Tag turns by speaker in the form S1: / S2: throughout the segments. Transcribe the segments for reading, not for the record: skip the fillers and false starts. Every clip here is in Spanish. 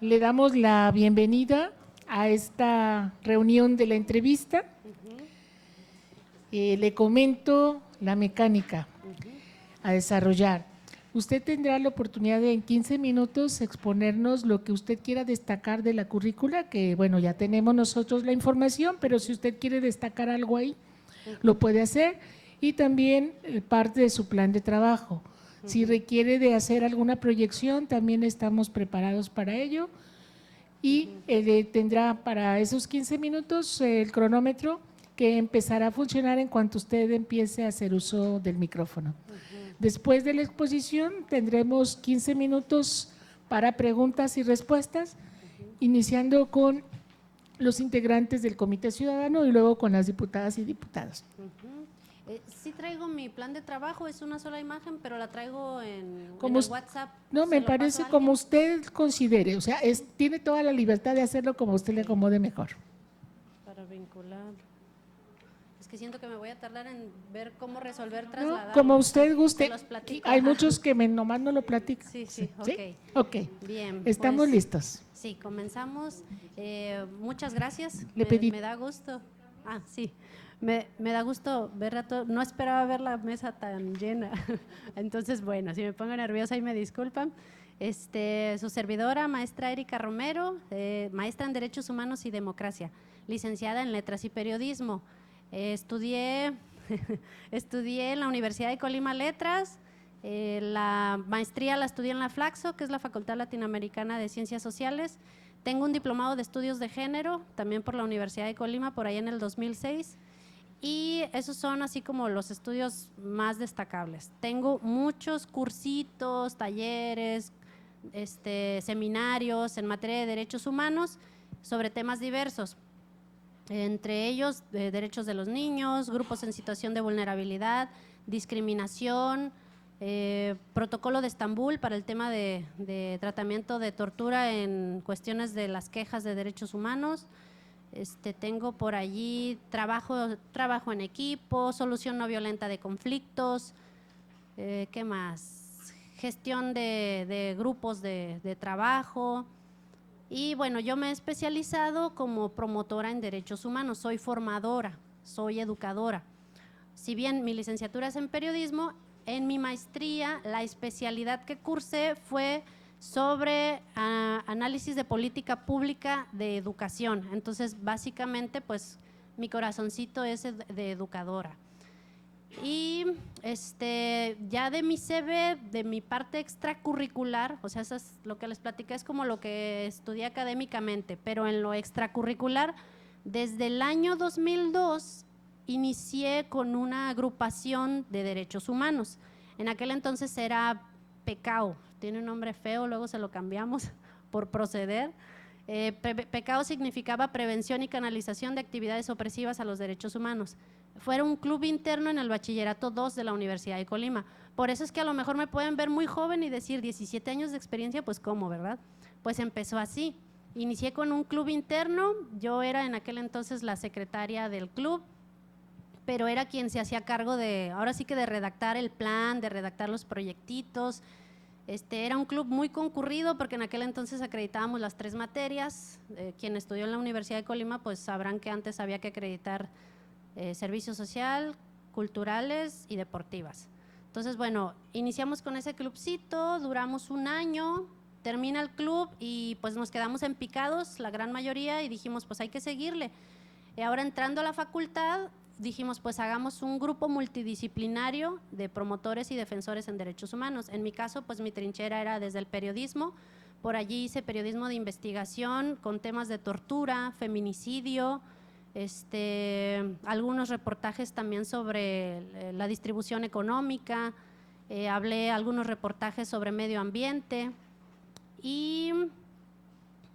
S1: Le damos la bienvenida a esta reunión de la entrevista. Le comento la mecánica a desarrollar. Usted tendrá la oportunidad de en 15 minutos exponernos lo que usted quiera destacar de la currícula, que bueno, ya tenemos nosotros la información, pero si usted quiere destacar algo ahí, lo puede hacer, y también parte de su plan de trabajo. Si requiere de hacer alguna proyección, también estamos preparados para ello, y tendrá para esos 15 minutos el cronómetro que empezará a funcionar en cuanto usted empiece a hacer uso del micrófono. Después de la exposición tendremos 15 minutos para preguntas y respuestas, iniciando con los integrantes del Comité Ciudadano y luego con las diputadas y diputados.
S2: Sí traigo mi plan de trabajo, es una sola imagen, pero la traigo en el WhatsApp.
S1: No, me parece como usted considere, o sea, tiene toda la libertad de hacerlo como usted le acomode mejor.
S2: Para vincular. Es que siento que me voy a tardar en ver cómo resolver trasladarlo.
S1: No, como usted guste. Hay muchos que nomás no lo platican.
S2: Sí,
S1: ok.
S2: Bien.
S1: Estamos listos.
S2: Sí, comenzamos. Muchas gracias.
S1: Le pedí.
S2: Me da gusto. Sí. Me da gusto ver a todos. No esperaba ver la mesa tan llena. Entonces, bueno, si me pongo nerviosa y me disculpan. Su servidora, maestra Erika Romero, maestra en Derechos Humanos y Democracia, licenciada en Letras y Periodismo. Estudié en la Universidad de Colima Letras, la maestría la estudié en la Flaxo, que es la Facultad Latinoamericana de Ciencias Sociales. Tengo un diplomado de estudios de género, también por la Universidad de Colima, por ahí en el 2006. Y esos son así como los estudios más destacables. Tengo muchos cursitos, talleres, seminarios en materia de derechos humanos sobre temas diversos, entre ellos derechos de los niños, grupos en situación de vulnerabilidad, discriminación, protocolo de Estambul para el tema de tratamiento de tortura en cuestiones de las quejas de derechos humanos. Tengo por allí trabajo en equipo, solución no violenta de conflictos, ¿qué más? Gestión de grupos de trabajo. Y bueno, yo me he especializado como promotora en derechos humanos, soy formadora, soy educadora. Si bien mi licenciatura es en periodismo, en mi maestría la especialidad que cursé fue sobre análisis de política pública de educación. Entonces, básicamente, pues, mi corazoncito es de educadora. Y ya de mi CV, de mi parte extracurricular, o sea, eso es lo que les platiqué, es como lo que estudié académicamente, pero en lo extracurricular, desde el año 2002, inicié con una agrupación de derechos humanos. En aquel entonces era PECAO, tiene un nombre feo, luego se lo cambiamos por proceder. PECAO significaba Prevención y Canalización de Actividades Opresivas a los Derechos Humanos. Fue un club interno en el Bachillerato 2 de la Universidad de Colima. Por eso es que a lo mejor me pueden ver muy joven y decir 17 años de experiencia, pues ¿cómo, verdad? Pues empezó así. Inicié con un club interno, yo era en aquel entonces la secretaria del club, pero era quien se hacía cargo de, ahora sí que de redactar el plan, de redactar los proyectitos. Era un club muy concurrido porque en aquel entonces acreditábamos las 3 materias. Quien estudió en la Universidad de Colima pues sabrán que antes había que acreditar servicio social, culturales y deportivas. Entonces, bueno, iniciamos con ese clubcito, duramos un año, termina el club y pues nos quedamos en picados la gran mayoría y dijimos pues hay que seguirle. Y ahora entrando a la facultad dijimos pues hagamos un grupo multidisciplinario de promotores y defensores en derechos humanos. En mi caso pues mi trinchera era desde el periodismo, por allí hice periodismo de investigación con temas de tortura, feminicidio, algunos reportajes también sobre la distribución económica, hablé algunos reportajes sobre medio ambiente y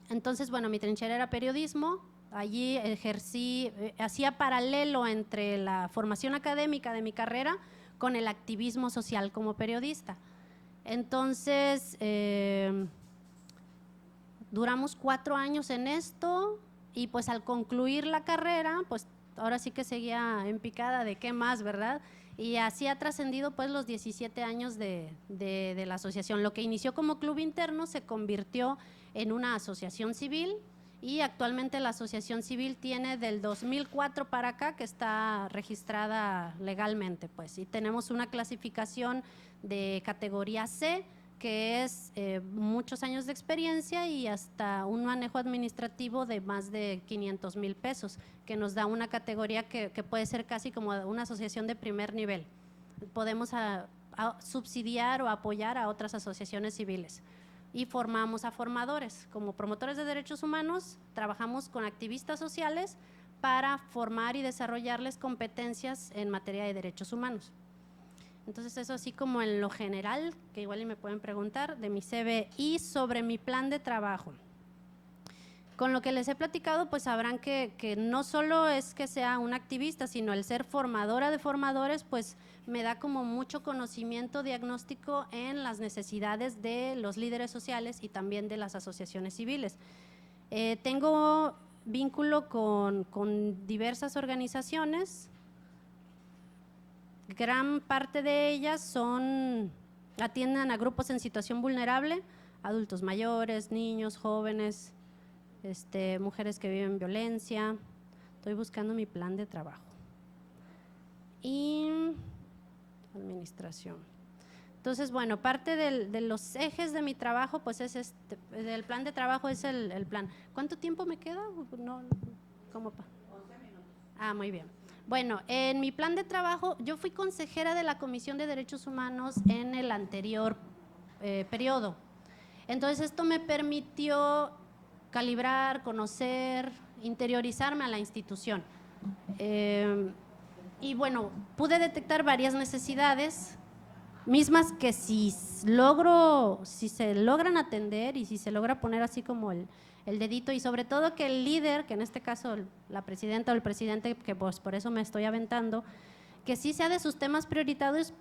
S2: entonces bueno, mi trinchera era periodismo. Allí ejercí, hacía paralelo entre la formación académica de mi carrera con el activismo social como periodista. Entonces, duramos 4 años en esto y pues al concluir la carrera, pues ahora sí que seguía en picada de qué más, ¿verdad? Y así ha trascendido pues los 17 años de la asociación. Lo que inició como club interno se convirtió en una asociación civil y actualmente la asociación civil tiene del 2004 para acá que está registrada legalmente, pues, y tenemos una clasificación de categoría C, que es muchos años de experiencia y hasta un manejo administrativo de más de 500,000 pesos, que nos da una categoría que puede ser casi como una asociación de primer nivel. Podemos subsidiar o apoyar a otras asociaciones civiles. Y formamos a formadores. Como promotores de derechos humanos, trabajamos con activistas sociales para formar y desarrollarles competencias en materia de derechos humanos. Entonces, eso así como en lo general, que igual y me pueden preguntar, de mi CV y sobre mi plan de trabajo. Con lo que les he platicado, pues sabrán que no solo es que sea una activista, sino el ser formadora de formadores, pues me da como mucho conocimiento diagnóstico en las necesidades de los líderes sociales y también de las asociaciones civiles. Tengo vínculo con diversas organizaciones. Gran parte de ellas atienden a grupos en situación vulnerable, adultos mayores, niños, jóvenes, mujeres que viven violencia. Estoy buscando mi plan de trabajo. Y administración. Entonces, bueno, parte de los ejes de mi trabajo, pues es del plan de trabajo es el plan. ¿Cuánto tiempo me queda? No, ¿cómo? 11 minutos. Ah, muy bien. Bueno, en mi plan de trabajo, yo fui consejera de la Comisión de Derechos Humanos en el anterior periodo. Entonces, esto me permitió calibrar, conocer, interiorizarme a la institución. Y bueno, pude detectar varias necesidades, mismas que si se logran atender y si se logra poner así como el dedito, y sobre todo que el líder, que en este caso la presidenta o el presidente, que pues por eso me estoy aventando, que sí sea de sus temas prioritarios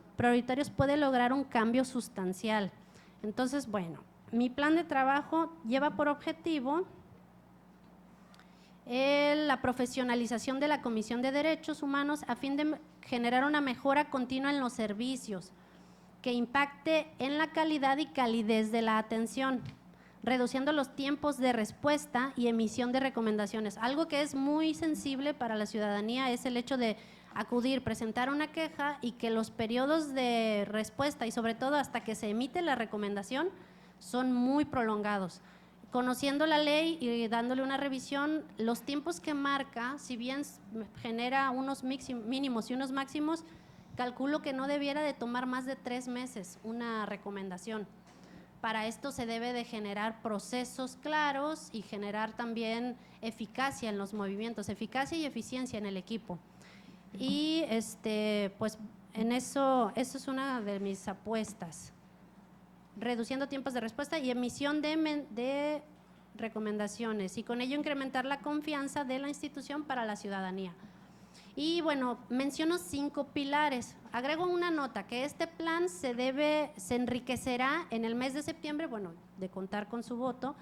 S2: puede lograr un cambio sustancial. Entonces, bueno, mi plan de trabajo lleva por objetivo la profesionalización de la Comisión de Derechos Humanos a fin de generar una mejora continua en los servicios que impacte en la calidad y calidez de la atención, reduciendo los tiempos de respuesta y emisión de recomendaciones. Algo que es muy sensible para la ciudadanía es el hecho de acudir, presentar una queja y que los periodos de respuesta y sobre todo hasta que se emite la recomendación son muy prolongados. Conociendo la ley y dándole una revisión, los tiempos que marca, si bien genera unos mínimos y unos máximos, calculo que no debiera de tomar más de 3 meses una recomendación. Para esto se debe de generar procesos claros y generar también eficacia en los movimientos, eficacia y eficiencia en el equipo. Y pues en eso es una de mis apuestas. Reduciendo tiempos de respuesta y emisión de recomendaciones y con ello incrementar la confianza de la institución para la ciudadanía. Y bueno, menciono 5 pilares. Agrego una nota que este plan se enriquecerá en el mes de septiembre, bueno, de contar con su voto,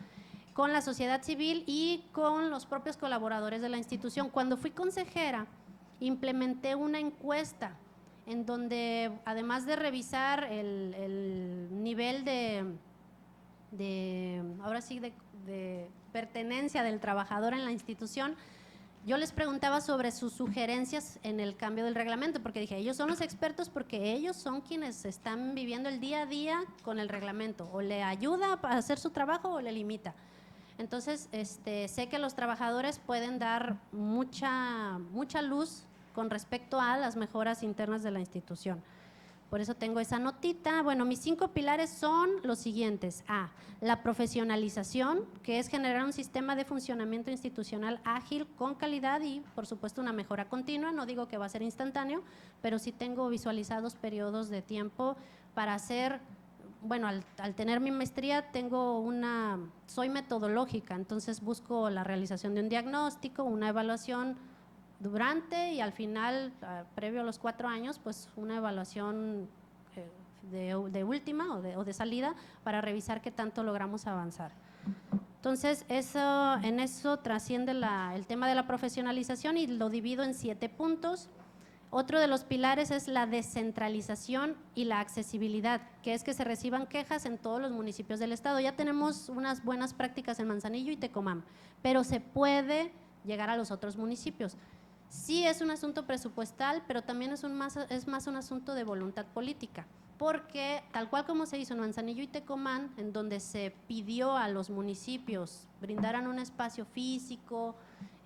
S2: con la sociedad civil y con los propios colaboradores de la institución. Cuando fui consejera, implementé una encuesta en donde, además de revisar el nivel ahora sí, de pertenencia del trabajador en la institución, yo les preguntaba sobre sus sugerencias en el cambio del reglamento, porque dije, ellos son los expertos porque ellos son quienes están viviendo el día a día con el reglamento, o le ayuda a hacer su trabajo o le limita. Entonces, sé que los trabajadores pueden dar mucha luz con respecto a las mejoras internas de la institución. Por eso tengo esa notita. Bueno, mis 5 pilares son los siguientes. La profesionalización, que es generar un sistema de funcionamiento institucional ágil, con calidad y, por supuesto, una mejora continua. No digo que va a ser instantáneo, pero sí tengo visualizados periodos de tiempo para hacer, bueno, al tener mi maestría soy metodológica, entonces busco la realización de un diagnóstico, una evaluación durante y al final, previo a los 4 años, pues una evaluación de última o de salida para revisar qué tanto logramos avanzar. Entonces, en eso trasciende el tema de la profesionalización y lo divido en 7 puntos. Otro de los pilares es la descentralización y la accesibilidad, que es que se reciban quejas en todos los municipios del estado. Ya tenemos unas buenas prácticas en Manzanillo y Tecomán, pero se puede llegar a los otros municipios. Sí es un asunto presupuestal, pero también es más un asunto de voluntad política, porque tal cual como se hizo en Manzanillo y Tecomán, en donde se pidió a los municipios brindaran un espacio físico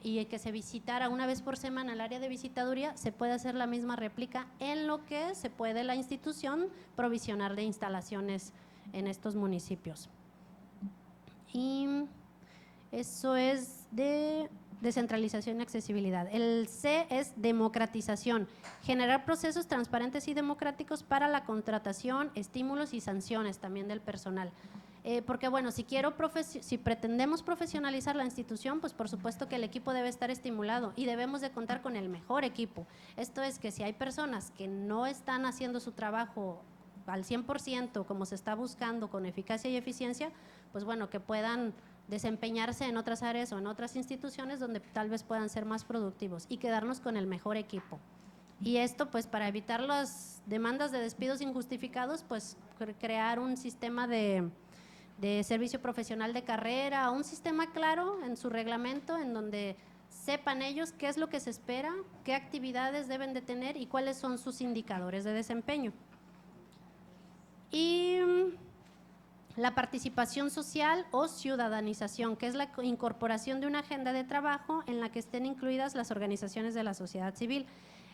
S2: y que se visitara una vez por semana el área de visitaduría, se puede hacer la misma réplica en lo que se puede la institución provisionar de instalaciones en estos municipios. Y eso es de descentralización y accesibilidad. El C es democratización, generar procesos transparentes y democráticos para la contratación, estímulos y sanciones también del personal. Porque bueno, si pretendemos profesionalizar la institución, pues por supuesto que el equipo debe estar estimulado y debemos de contar con el mejor equipo. Esto es que si hay personas que no están haciendo su trabajo al 100% como se está buscando con eficacia y eficiencia, pues bueno, que puedan desempeñarse en otras áreas o en otras instituciones donde tal vez puedan ser más productivos y quedarnos con el mejor equipo. Y esto pues para evitar las demandas de despidos injustificados, pues crear un sistema de servicio profesional de carrera, un sistema claro en su reglamento en donde sepan ellos qué es lo que se espera, qué actividades deben de tener y cuáles son sus indicadores de desempeño. Y la participación social o ciudadanización, que es la incorporación de una agenda de trabajo en la que estén incluidas las organizaciones de la sociedad civil.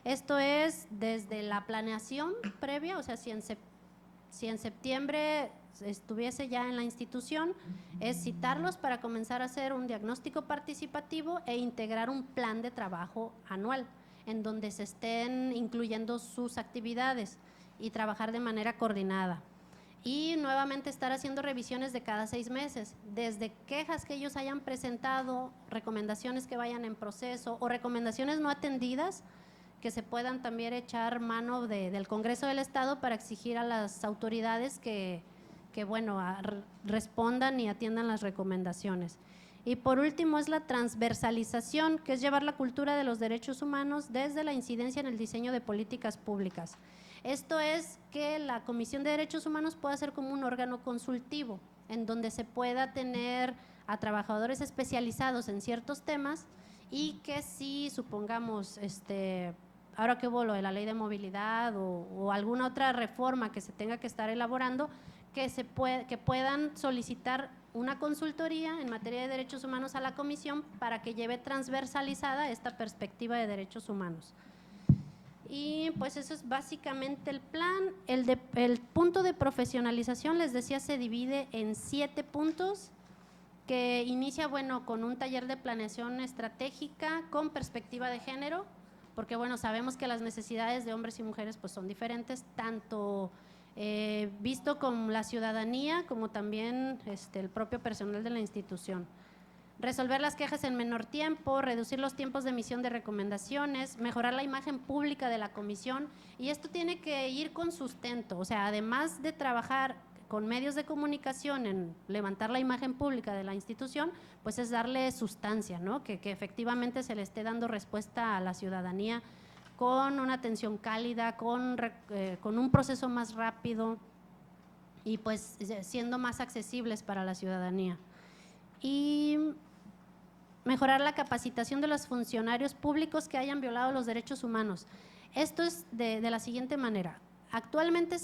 S2: Esto es desde la planeación previa, o sea, si en septiembre estuviese ya en la institución, es citarlos para comenzar a hacer un diagnóstico participativo e integrar un plan de trabajo anual en donde se estén incluyendo sus actividades y trabajar de manera coordinada. Y nuevamente estar haciendo revisiones de cada 6 meses, desde quejas que ellos hayan presentado, recomendaciones que vayan en proceso o recomendaciones no atendidas que se puedan también echar mano del Congreso del Estado para exigir a las autoridades que bueno, respondan y atiendan las recomendaciones. Y por último es la transversalización, que es llevar la cultura de los derechos humanos desde la incidencia en el diseño de políticas públicas. Esto es que la Comisión de Derechos Humanos pueda ser como un órgano consultivo, en donde se pueda tener a trabajadores especializados en ciertos temas y que si supongamos, ahora que hubo lo de la ley de movilidad o alguna otra reforma que se tenga que estar elaborando, que puedan solicitar una consultoría en materia de derechos humanos a la comisión para que lleve transversalizada esta perspectiva de derechos humanos. Y pues eso es básicamente el plan. El punto de profesionalización, les decía, se divide en 7 puntos, que inicia, bueno, con un taller de planeación estratégica con perspectiva de género, porque bueno, sabemos que las necesidades de hombres y mujeres pues son diferentes, tanto visto con la ciudadanía como también el propio personal de la institución. Resolver las quejas en menor tiempo, reducir los tiempos de emisión de recomendaciones, mejorar la imagen pública de la comisión, y esto tiene que ir con sustento, o sea, además de trabajar con medios de comunicación en levantar la imagen pública de la institución, pues es darle sustancia, ¿no? Que efectivamente se le esté dando respuesta a la ciudadanía con una atención cálida, con un proceso más rápido y pues siendo más accesibles para la ciudadanía. Y mejorar la capacitación de los funcionarios públicos que hayan violado los derechos humanos. Esto es de la siguiente manera. Actualmente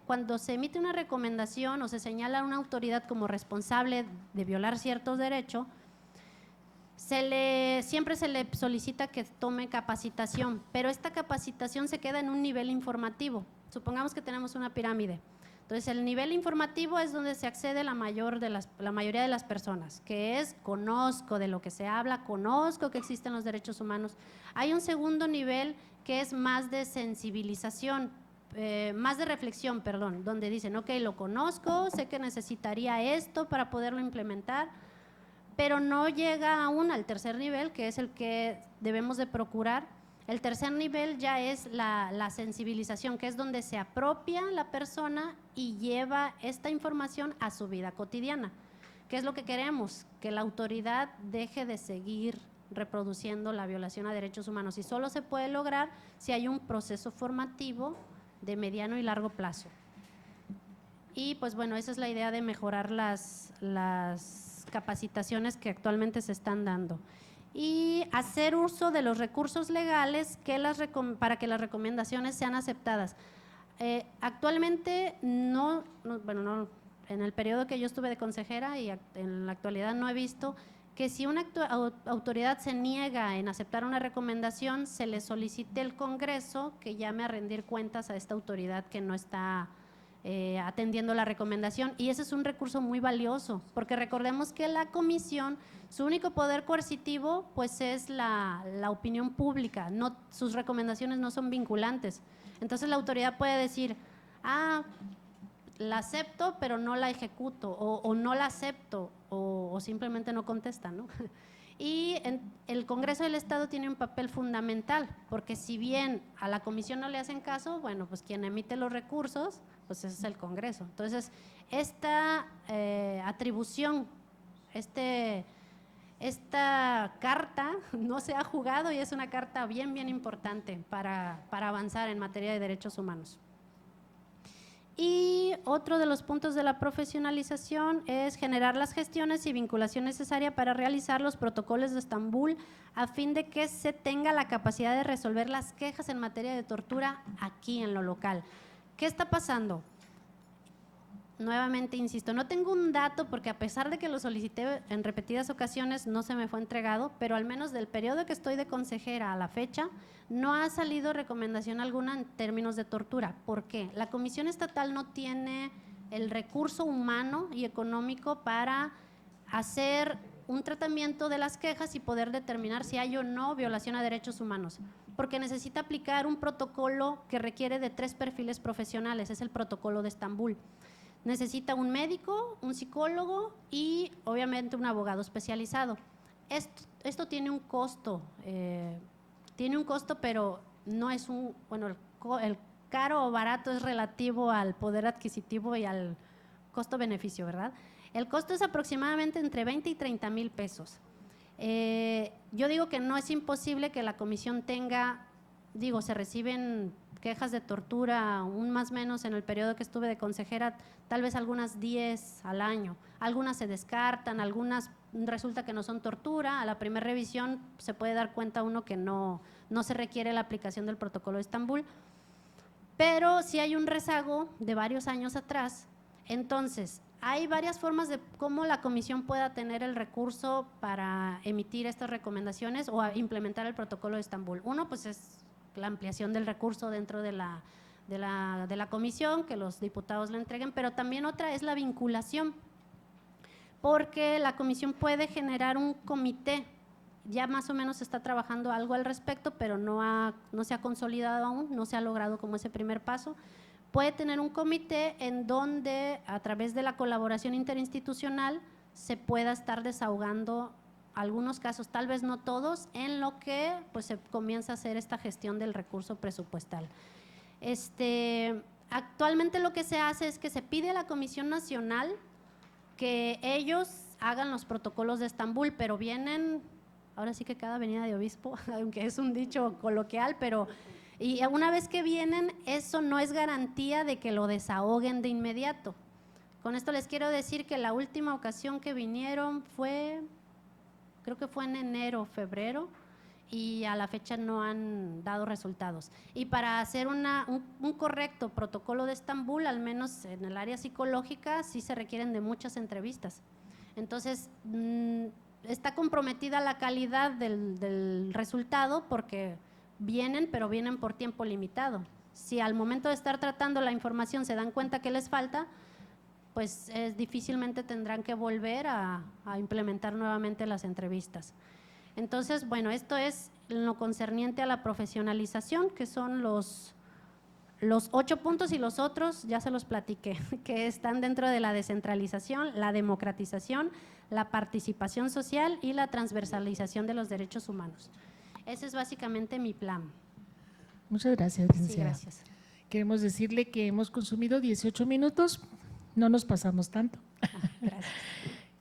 S2: cuando se emite una recomendación o se señala a una autoridad como responsable de violar ciertos derechos, siempre se le solicita que tome capacitación, pero esta capacitación se queda en un nivel informativo. Supongamos que tenemos una pirámide. Entonces, el nivel informativo es donde se accede la mayoría de las personas, que es conozco de lo que se habla, conozco que existen los derechos humanos. Hay un segundo nivel que es más de sensibilización, más de reflexión, perdón, donde dicen, ok, lo conozco, sé que necesitaría esto para poderlo implementar, pero no llega aún al tercer nivel, que es el que debemos de procurar. El tercer nivel ya es la sensibilización, que es donde se apropia la persona y lleva esta información a su vida cotidiana. ¿Qué es lo que queremos? Que la autoridad deje de seguir reproduciendo la violación a derechos humanos, y solo se puede lograr si hay un proceso formativo de mediano y largo plazo. Y pues bueno, esa es la idea de mejorar las capacitaciones que actualmente se están dando. Y hacer uso de los recursos legales para que las recomendaciones sean aceptadas. Actualmente no, en el periodo que yo estuve de consejera y en la actualidad no he visto que si una autoridad se niega en aceptar una recomendación, se le solicite al Congreso que llame a rendir cuentas a esta autoridad que no está atendiendo la recomendación, y ese es un recurso muy valioso, porque recordemos que la comisión, su único poder coercitivo pues es la opinión pública, no, sus recomendaciones no son vinculantes. Entonces la autoridad puede decir, la acepto pero no la ejecuto, o no la acepto, o simplemente no contesta, ¿no? Y el Congreso del Estado tiene un papel fundamental, porque si bien a la comisión no le hacen caso, bueno, pues quien emite los recursos, pues ese es el Congreso. Entonces, esta atribución, esta carta no se ha jugado, y es una carta bien importante para avanzar en materia de derechos humanos. Y otro de los puntos de la profesionalización es generar las gestiones y vinculación necesaria para realizar los protocolos de Estambul, a fin de que se tenga la capacidad de resolver las quejas en materia de tortura aquí en lo local. ¿Qué está pasando? Nuevamente insisto, no tengo un dato, porque a pesar de que lo solicité en repetidas ocasiones no se me fue entregado, pero al menos del periodo que estoy de consejera a la fecha no ha salido recomendación alguna en términos de tortura. ¿Por qué? La Comisión Estatal no tiene el recurso humano y económico para hacer un tratamiento de las quejas y poder determinar si hay o no violación a derechos humanos, porque necesita aplicar un protocolo que requiere de 3 perfiles profesionales, es el protocolo de Estambul. Necesita un médico, un psicólogo y obviamente un abogado especializado. Esto tiene un costo, pero no es el caro o barato es relativo al poder adquisitivo y al costo-beneficio, ¿verdad? El costo es aproximadamente entre 20 y 30 mil pesos. Yo digo que no es imposible que la comisión tenga, se reciben quejas de tortura, un más o menos en el periodo que estuve de consejera, tal vez algunas 10 al año. Algunas se descartan, algunas resulta que no son tortura. A la primera revisión se puede dar cuenta uno que no se requiere la aplicación del protocolo de Estambul, pero sí hay un rezago de varios años atrás. Entonces, hay varias formas de cómo la comisión pueda tener el recurso para emitir estas recomendaciones o a implementar el protocolo de Estambul. Uno, pues es la ampliación del recurso dentro de la comisión, que los diputados le entreguen, pero también otra es la vinculación, porque la comisión puede generar un comité. Ya más o menos se está trabajando algo al respecto, pero no se ha consolidado aún, no se ha logrado como ese primer paso. Puede tener un comité en donde a través de la colaboración interinstitucional se pueda estar desahogando algunos casos, tal vez no todos, en lo que pues se comienza a hacer esta gestión del recurso presupuestal. Actualmente lo que se hace es que se pide a la Comisión Nacional que ellos hagan los protocolos de Estambul, pero vienen, ahora sí que cada venida de obispo, aunque es un dicho coloquial, y una vez que vienen, eso no es garantía de que lo desahoguen de inmediato. Con esto les quiero decir que la última ocasión que vinieron creo que fue en enero, febrero, y a la fecha no han dado resultados. Y para hacer un correcto protocolo de Estambul, al menos en el área psicológica, sí se requieren de muchas entrevistas. Entonces, está comprometida la calidad del resultado, porque pero vienen por tiempo limitado. Si al momento de estar tratando la información se dan cuenta que les falta, pues difícilmente tendrán que volver a implementar nuevamente las entrevistas. Entonces, bueno, esto es lo concerniente a la profesionalización, que son los 8 puntos, y los otros ya se los platiqué, que están dentro de la descentralización, la democratización, la participación social y la transversalización de los derechos humanos. Ese es básicamente mi plan.
S1: Muchas gracias, licenciada.
S2: Sí, gracias.
S1: Queremos decirle que hemos consumido 18 minutos, no nos pasamos tanto.
S2: Gracias.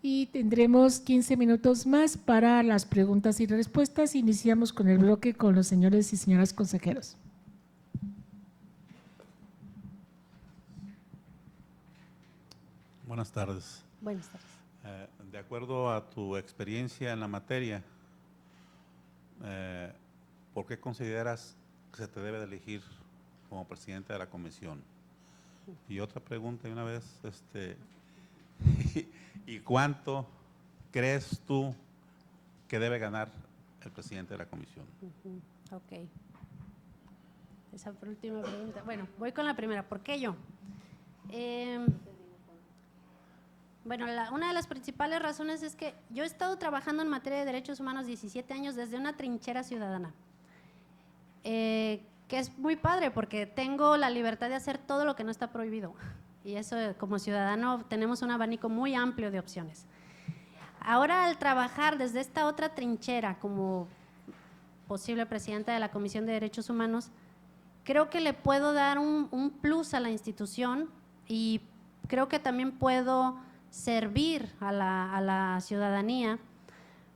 S1: y tendremos 15 minutos más para las preguntas y respuestas. Iniciamos con el bloque con los señores y señoras consejeros.
S3: Buenas tardes.
S2: Buenas tardes.
S3: De acuerdo a tu experiencia en la materia, ¿por qué consideras que se te debe de elegir como presidente de la comisión? Y otra pregunta de una vez, ¿y cuánto crees tú que debe ganar el presidente de la comisión?
S2: Ok. Esa última pregunta. Bueno, voy con la primera. ¿Por qué yo? Bueno, una de las principales razones es que yo he estado trabajando en materia de derechos humanos 17 años desde una trinchera ciudadana, que es muy padre porque tengo la libertad de hacer todo lo que no está prohibido. Y eso, como ciudadano, tenemos un abanico muy amplio de opciones. Ahora, al trabajar desde esta otra trinchera como posible presidenta de la Comisión de Derechos Humanos, creo que le puedo dar un plus a la institución y creo que también puedo servir a la ciudadanía,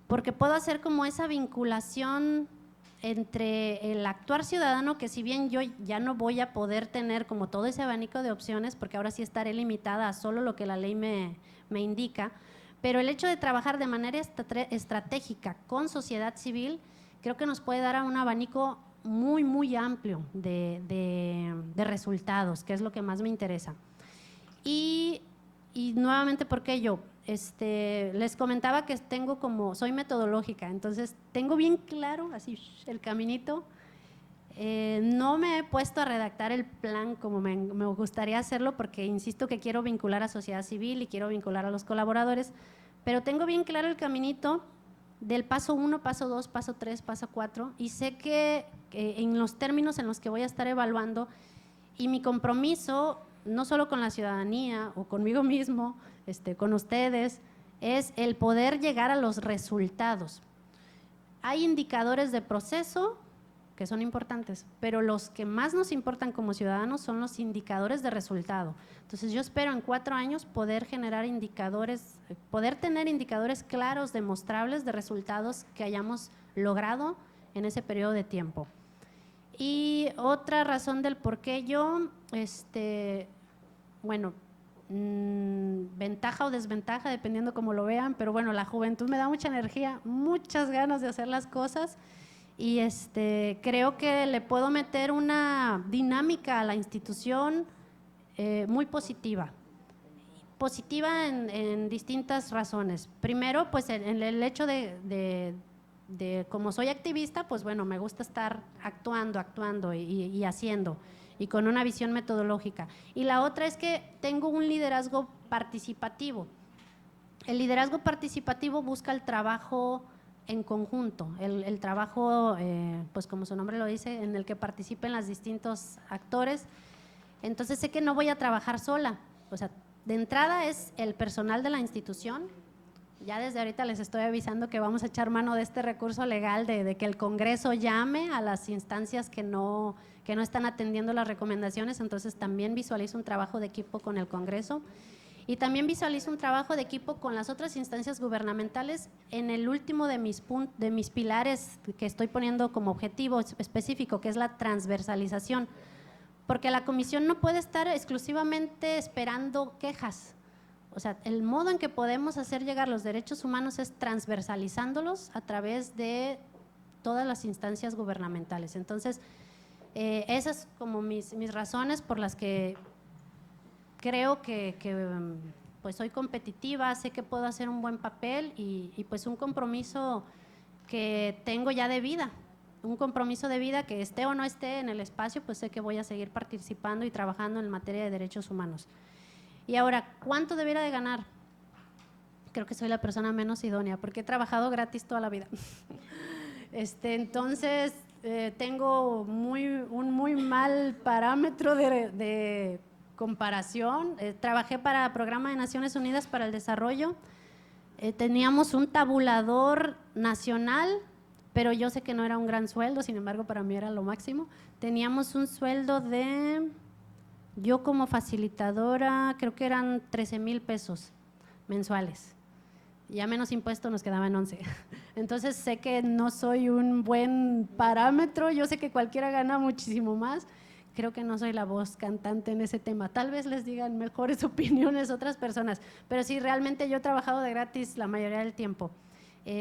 S2: porque puedo hacer como esa vinculación entre el actuar ciudadano, que si bien yo ya no voy a poder tener como todo ese abanico de opciones, porque ahora sí estaré limitada a solo lo que la ley me indica, pero el hecho de trabajar de manera estratégica con sociedad civil, creo que nos puede dar a un abanico muy, muy amplio de resultados, que es lo que más me interesa. Y nuevamente, ¿por qué yo? Les comentaba que soy metodológica, entonces tengo bien claro así el caminito. No me he puesto a redactar el plan como me gustaría hacerlo, porque insisto que quiero vincular a sociedad civil y quiero vincular a los colaboradores, pero tengo bien claro el caminito del paso 1, paso 2, paso 3, paso 4, y sé que en los términos en los que voy a estar evaluando, y mi compromiso no solo con la ciudadanía o conmigo mismo, con ustedes, es el poder llegar a los resultados. Hay indicadores de proceso que son importantes, pero los que más nos importan como ciudadanos son los indicadores de resultado. Entonces yo espero en 4 años poder generar indicadores, poder tener indicadores claros, demostrables de resultados que hayamos logrado en ese periodo de tiempo. Y otra razón del por qué yo, bueno, ventaja o desventaja, dependiendo cómo lo vean, pero bueno, la juventud me da mucha energía, muchas ganas de hacer las cosas, y creo que le puedo meter una dinámica a la institución muy positiva. Positiva en distintas razones. Primero, pues en el hecho de como soy activista, pues bueno, me gusta estar actuando y haciendo, y con una visión metodológica. Y la otra es que tengo un liderazgo participativo. El liderazgo participativo busca el trabajo en conjunto, el trabajo, pues como su nombre lo dice, en el que participen los distintos actores. Entonces sé que no voy a trabajar sola, o sea, de entrada es el personal de la institución. Ya desde ahorita les estoy avisando que vamos a echar mano de este recurso legal de que el Congreso llame a las instancias que no están atendiendo las recomendaciones. Entonces también visualizo un trabajo de equipo con el Congreso, y también visualizo un trabajo de equipo con las otras instancias gubernamentales en el último de mis pilares que estoy poniendo como objetivo específico, que es la transversalización, porque la comisión no puede estar exclusivamente esperando quejas. O sea, el modo en que podemos hacer llegar los derechos humanos es transversalizándolos a través de todas las instancias gubernamentales. Entonces, esas como mis razones por las que creo que pues soy competitiva, sé que puedo hacer un buen papel, y pues un compromiso que tengo ya de vida, un compromiso de vida que esté o no esté en el espacio, pues sé que voy a seguir participando y trabajando en materia de derechos humanos. Y ahora, ¿cuánto debiera de ganar? Creo que soy la persona menos idónea, porque he trabajado gratis toda la vida. Entonces, tengo un muy mal parámetro de comparación. Trabajé para el Programa de Naciones Unidas para el Desarrollo. Teníamos un tabulador nacional, pero yo sé que no era un gran sueldo, sin embargo, para mí era lo máximo. Teníamos un sueldo de… Yo como facilitadora creo que eran 13,000 pesos mensuales. ya menos impuesto nos quedaba en 11. Entonces sé que no soy un buen parámetro, yo sé que cualquiera gana muchísimo más, creo que no soy la voz cantante en ese tema. Tal vez les digan mejores opiniones otras personas, pero sí, realmente yo he trabajado de gratis la mayoría del tiempo.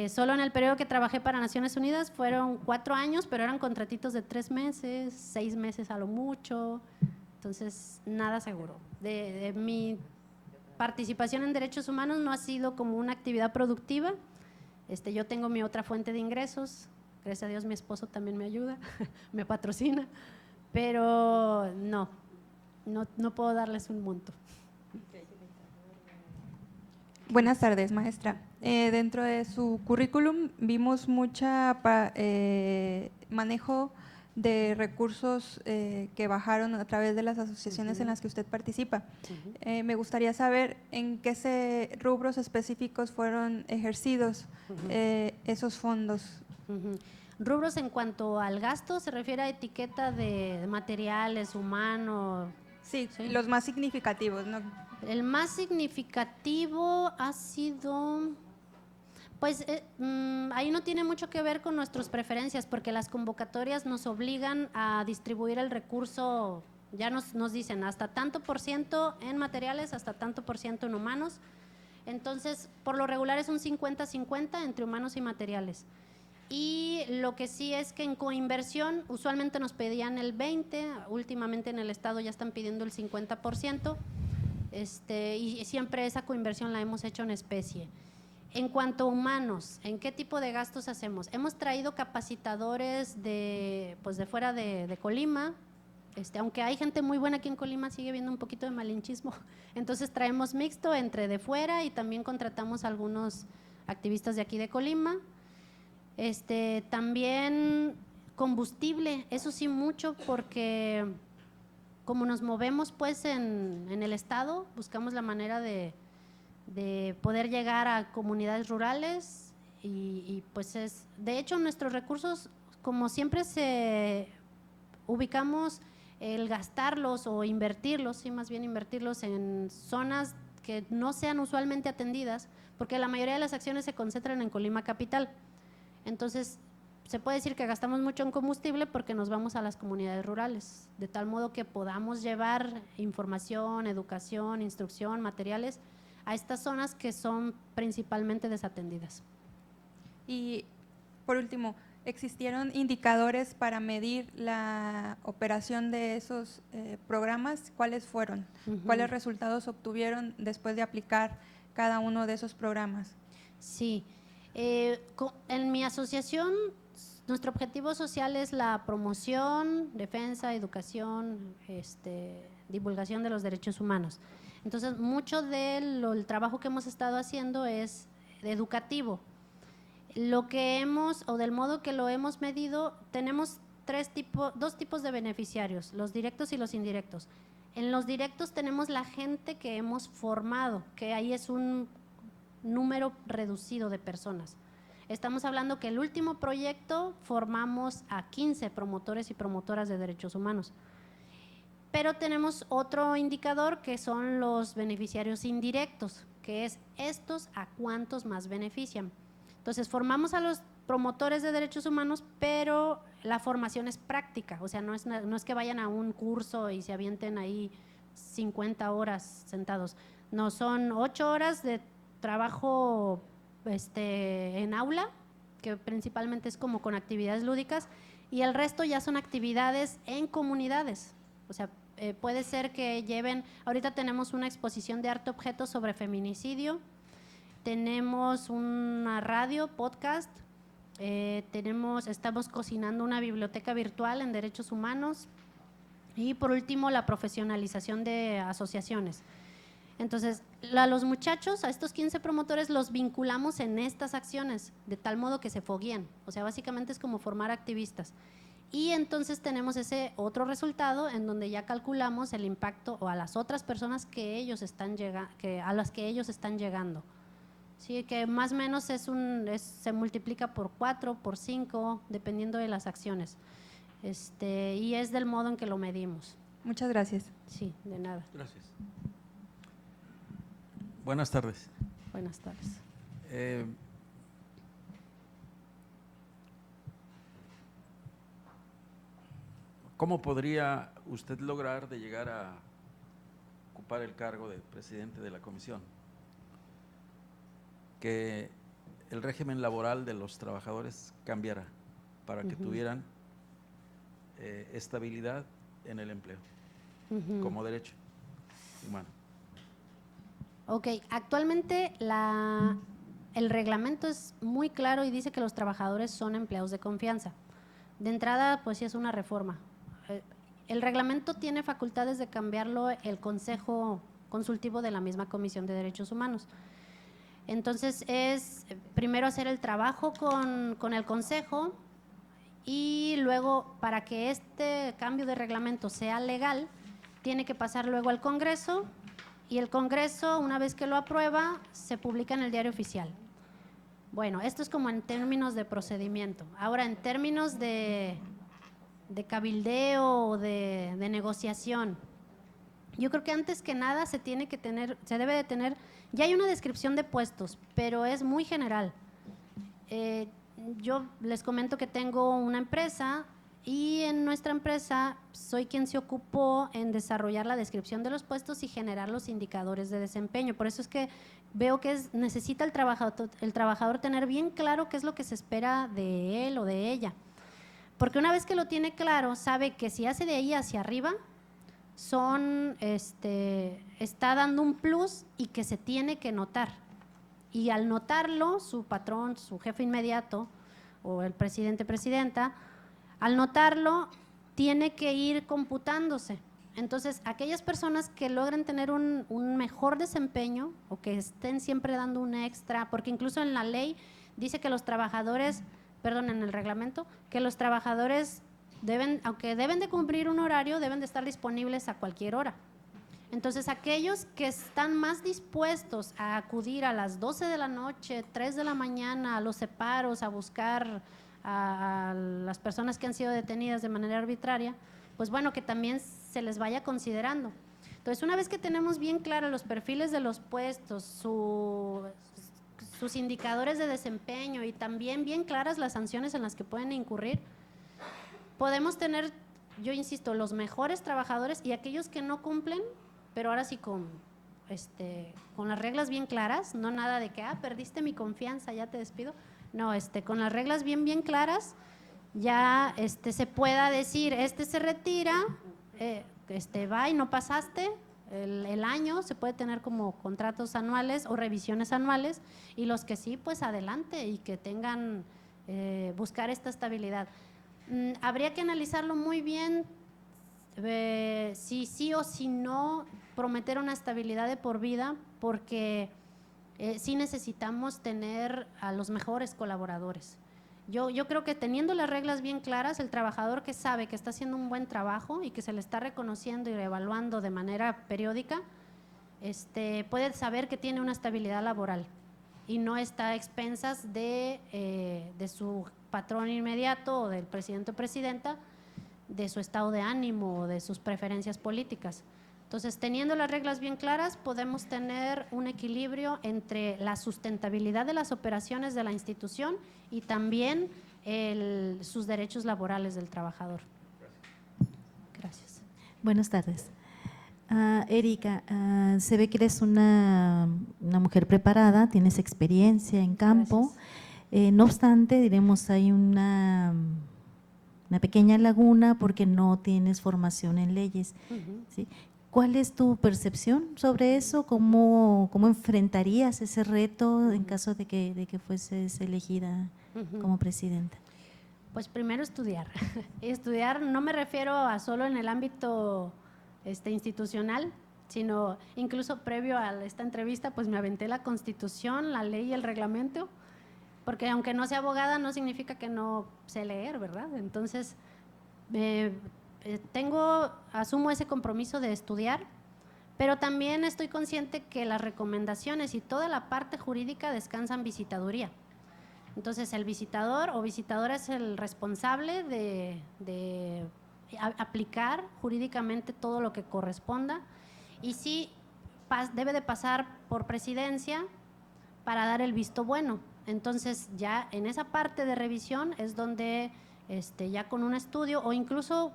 S2: Solo en el periodo que trabajé para Naciones Unidas fueron 4 años, pero eran contratitos de 3 meses, 6 meses a lo mucho, entonces nada seguro. De mi participación en derechos humanos no ha sido como una actividad productiva. Yo tengo mi otra fuente de ingresos, gracias a Dios mi esposo también me ayuda, me patrocina, pero no puedo darles un monto.
S4: Buenas tardes, maestra. Dentro de su currículum vimos mucha manejo de recursos que bajaron a través de las asociaciones en las que usted participa. Me gustaría saber en qué rubros específicos fueron ejercidos esos fondos.
S2: Rubros en cuanto al gasto, ¿se refiere a etiqueta de materiales, humanos?
S4: Sí, los más significativos, ¿no?
S2: El más significativo ha sido, pues ahí no tiene mucho que ver con nuestras preferencias, porque las convocatorias nos obligan a distribuir el recurso, ya nos dicen hasta tanto por ciento en materiales, hasta tanto por ciento en humanos. Entonces, por lo regular es un 50-50 entre humanos y materiales. Y lo que sí es que en coinversión usualmente nos pedían el 20%, últimamente en el estado ya están pidiendo el 50%, y siempre esa coinversión la hemos hecho en especie. En cuanto a humanos, ¿en qué tipo de gastos hacemos? Hemos traído capacitadores de fuera de Colima, aunque hay gente muy buena aquí en Colima, sigue habiendo un poquito de malinchismo, entonces traemos mixto entre de fuera y también contratamos a algunos activistas de aquí de Colima. También combustible, eso sí mucho, porque como nos movemos pues en el estado, buscamos la manera de poder llegar a comunidades rurales y pues de hecho nuestros recursos, como siempre ubicamos el gastarlos o invertirlos, sí, más bien invertirlos en zonas que no sean usualmente atendidas, porque la mayoría de las acciones se concentran en Colima capital. Entonces, se puede decir que gastamos mucho en combustible porque nos vamos a las comunidades rurales, de tal modo que podamos llevar información, educación, instrucción, materiales a estas zonas que son principalmente desatendidas.
S4: Y por último, ¿existieron indicadores para medir la operación de esos programas? ¿Cuáles fueron? ¿Cuáles resultados obtuvieron después de aplicar cada uno de esos programas?
S2: Sí, en mi asociación nuestro objetivo social es la promoción, defensa, educación, divulgación de los derechos humanos. Entonces, mucho del trabajo que hemos estado haciendo es educativo. Lo que del modo que lo hemos medido, tenemos dos tipos de beneficiarios, los directos y los indirectos. En los directos tenemos la gente que hemos formado, que ahí es un número reducido de personas. Estamos hablando que el último proyecto formamos a 15 promotores y promotoras de derechos humanos. Pero tenemos otro indicador que son los beneficiarios indirectos, que es estos a cuántos más benefician. Entonces, formamos a los promotores de derechos humanos, pero la formación es práctica, o sea, no es que vayan a un curso y se avienten ahí 50 horas sentados. No, son 8 horas de trabajo en aula, que principalmente es como con actividades lúdicas, y el resto ya son actividades en comunidades. O sea, puede ser que lleven, ahorita tenemos una exposición de arte objeto sobre feminicidio, tenemos una radio, podcast, estamos cocinando una biblioteca virtual en derechos humanos y por último la profesionalización de asociaciones. Entonces, a los muchachos, a estos 15 promotores los vinculamos en estas acciones, de tal modo que se fogueen. O sea, básicamente es como formar activistas. Y entonces tenemos ese otro resultado en donde ya calculamos el impacto o a las otras personas a las que ellos están llegando. Sí, que más o menos se multiplica por 4, por 5, dependiendo de las acciones. Y es del modo en que lo medimos.
S4: Muchas gracias.
S2: Sí, de nada.
S5: Gracias. Buenas tardes.
S2: Buenas tardes.
S5: ¿Cómo podría usted lograr de llegar a ocupar el cargo de presidente de la comisión? Que el régimen laboral de los trabajadores cambiara para que tuvieran estabilidad en el empleo como derecho humano.
S2: Ok, actualmente el reglamento es muy claro y dice que los trabajadores son empleados de confianza. De entrada, pues sí es una reforma. El reglamento tiene facultades de cambiarlo el Consejo Consultivo de la misma Comisión de Derechos Humanos. Entonces es primero hacer el trabajo con el Consejo y luego para que este cambio de reglamento sea legal, tiene que pasar luego al Congreso y el Congreso, una vez que lo aprueba, se publica en el Diario Oficial. Bueno, esto es como en términos de procedimiento. Ahora, en términos de cabildeo o de negociación, yo creo que antes que nada se debe de tener, ya hay una descripción de puestos, pero es muy general. Yo les comento que tengo una empresa y en nuestra empresa soy quien se ocupó en desarrollar la descripción de los puestos y generar los indicadores de desempeño. Por eso es que veo que necesita el trabajador tener bien claro qué es lo que se espera de él o de ella. Porque una vez que lo tiene claro, sabe que si hace de ahí hacia arriba, está dando un plus y que se tiene que notar. Y al notarlo, su patrón, su jefe inmediato o el presidente, presidenta, al notarlo, tiene que ir computándose. Entonces, aquellas personas que logren tener un mejor desempeño o que estén siempre dando un extra, porque incluso en la ley dice que los trabajadores, en el reglamento, que los trabajadores aunque deben de cumplir un horario, deben de estar disponibles a cualquier hora. Entonces, aquellos que están más dispuestos a acudir a las 12 de la noche, 3 de la mañana, a los separos, a buscar a las personas que han sido detenidas de manera arbitraria, pues bueno, que también se les vaya considerando. Entonces, una vez que tenemos bien claros los perfiles de los puestos, sus indicadores de desempeño y también bien claras las sanciones en las que pueden incurrir, podemos tener, yo insisto, los mejores trabajadores y aquellos que no cumplen, pero ahora sí con las reglas bien claras, no nada de que, perdiste mi confianza, ya te despido. No, con las reglas bien claras, ya se pueda decir, se retira, va y no pasaste el año, se puede tener como contratos anuales o revisiones anuales, y los que sí, pues adelante y que tengan, buscar esta estabilidad. Habría que analizarlo muy bien, si sí o si no prometer una estabilidad de por vida, porque sí necesitamos tener a los mejores colaboradores. Yo creo que teniendo las reglas bien claras, el trabajador que sabe que está haciendo un buen trabajo y que se le está reconociendo y reevaluando de manera periódica, puede saber que tiene una estabilidad laboral y no está a expensas de su patrón inmediato o del presidente o presidenta, de su estado de ánimo o de sus preferencias políticas. Entonces, teniendo las reglas bien claras, podemos tener un equilibrio entre la sustentabilidad de las operaciones de la institución y también sus derechos laborales del trabajador. Gracias.
S6: Buenas tardes. Erika, se ve que eres una mujer preparada, tienes experiencia en campo. No obstante, diremos, hay una pequeña laguna porque no tienes formación en leyes. ¿Sí? ¿Cuál es tu percepción sobre eso? ¿Cómo enfrentarías ese reto en caso de que fueses elegida como presidenta?
S2: Pues primero estudiar. Estudiar no me refiero a solo en el ámbito institucional, sino incluso previo a esta entrevista, pues me aventé la Constitución, la ley y el reglamento, porque aunque no sea abogada no significa que no sé leer, ¿verdad? Entonces, asumo ese compromiso de estudiar, pero también estoy consciente que las recomendaciones y toda la parte jurídica descansan visitaduría. Entonces, el visitador o visitadora es el responsable de aplicar jurídicamente todo lo que corresponda, y sí debe de pasar por presidencia, para dar el visto bueno. Entonces ya en esa parte de revisión es donde ya con un estudio o incluso